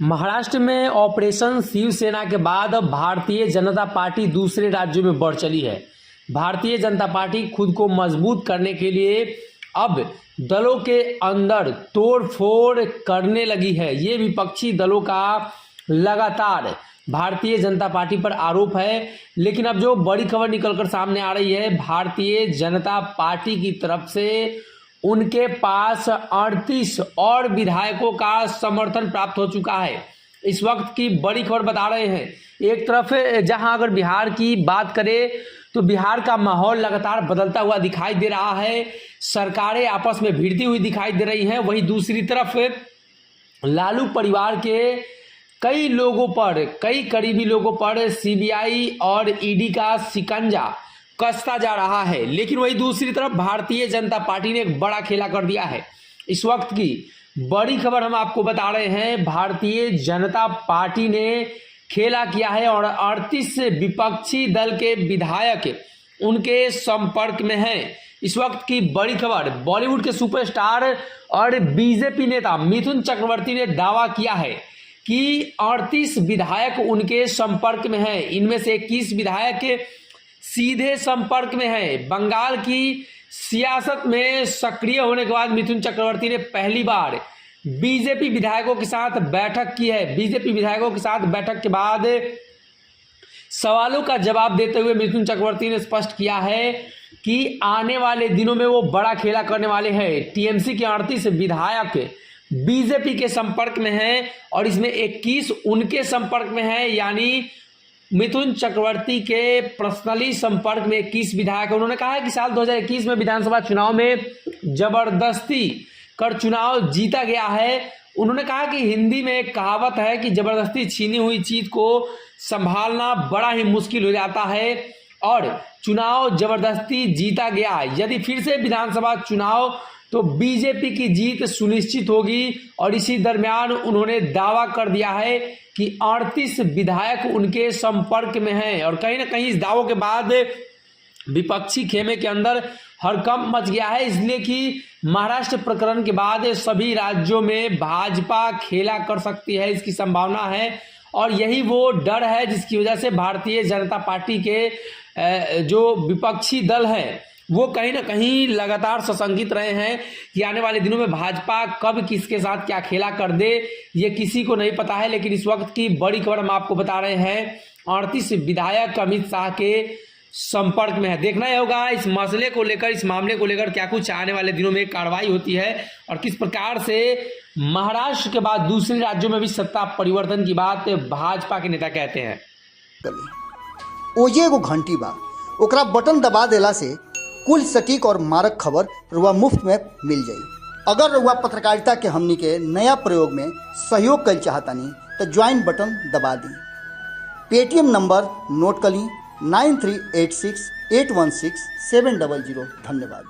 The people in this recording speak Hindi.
महाराष्ट्र में ऑपरेशन शिवसेना के बाद अब भारतीय जनता पार्टी दूसरे राज्यों में बढ़ चली है। भारतीय जनता पार्टी खुद को मजबूत करने के लिए अब दलों के अंदर तोड़फोड़ करने लगी है। ये विपक्षी दलों का लगातार भारतीय जनता पार्टी पर आरोप है। लेकिन अब जो बड़ी खबर निकलकर सामने आ रही है, भारतीय जनता पार्टी की तरफ से उनके पास 38 और विधायकों का समर्थन प्राप्त हो चुका है। इस वक्त की बड़ी खबर बता रहे हैं। एक तरफ जहां अगर बिहार की बात करें तो बिहार का माहौल लगातार बदलता हुआ दिखाई दे रहा है, सरकारें आपस में भिड़ती हुई दिखाई दे रही हैं। वहीं दूसरी तरफ लालू परिवार के कई लोगों पर, कई करीबी लोगों पर सीबीआई और ईडी का शिकंजा कसता जा रहा है। लेकिन वही दूसरी तरफ भारतीय जनता पार्टी ने एक बड़ा खेला कर दिया है। इस वक्त की बड़ी खबर हम आपको बता रहे हैं, भारतीय जनता पार्टी ने खेला किया है और 38 विपक्षी दल के विधायक उनके संपर्क में हैं। इस वक्त की बड़ी खबर, बॉलीवुड के सुपरस्टार और बीजेपी नेता मिथुन चक्रवर्ती ने दावा किया है कि 38 विधायक उनके संपर्क में हैं। इनमें से 21 विधायक सीधे संपर्क में है। बंगाल की सियासत में सक्रिय होने के बाद मिथुन चक्रवर्ती ने पहली बार बीजेपी विधायकों के साथ बैठक की है। बीजेपी विधायकों के साथ बैठक के बाद सवालों का जवाब देते हुए मिथुन चक्रवर्ती ने स्पष्ट किया है कि आने वाले दिनों में वो बड़ा खेला करने वाले हैं। टीएमसी के 38 विधायक बीजेपी के संपर्क में हैं और इसमें 21 उनके संपर्क में हैं, यानी मिथुन चक्रवर्ती के पर्सनली संपर्क में 21 विधायक। उन्होंने कहा है कि साल 2021 में विधानसभा चुनाव में जबरदस्ती कर चुनाव जीता गया है। उन्होंने कहा कि हिंदी में एक कहावत है कि जबरदस्ती छीनी हुई चीज को संभालना बड़ा ही मुश्किल हो जाता है और चुनाव जबरदस्ती जीता गया। यदि फिर से विधानसभा चुनाव तो बीजेपी की जीत सुनिश्चित होगी। और इसी दरमियान उन्होंने दावा कर दिया है कि 38 विधायक उनके संपर्क में हैं। और कहीं ना कहीं इस दावों के बाद विपक्षी खेमे के अंदर हड़कंप मच गया है, इसलिए कि महाराष्ट्र प्रकरण के बाद सभी राज्यों में भाजपा खेला कर सकती है, इसकी संभावना है। और यही वो डर है जिसकी वजह से भारतीय जनता पार्टी के जो विपक्षी दल हैं वो कहीं ना कहीं लगातार सशंकित रहे हैं कि आने वाले दिनों में भाजपा कब किसके साथ क्या खेला कर दे, ये किसी को नहीं पता है। लेकिन इस वक्त की बड़ी खबर हम आपको बता रहे हैं, 38 विधायक अमित शाह के संपर्क में है। देखना ही होगा इस मसले को लेकर, इस मामले को लेकर क्या कुछ आने वाले दिनों में कार्रवाई होती है और किस प्रकार से महाराष्ट्र के बाद दूसरे राज्यों में भी सत्ता परिवर्तन की बात भाजपा के नेता कहते हैं। ओजे एगो घंटी बा, ओकरा बटन दबा देला से कुल सटीक और मारक खबर रुआ मुफ्त में मिल जाई। अगर रुआ पत्रकारिता के हमनी के नया प्रयोग में सहयोग कर चाहतानी तो ज्वाइन बटन दबा दी। पेटीएम नंबर नोट कर ली 9386816700। धन्यवाद।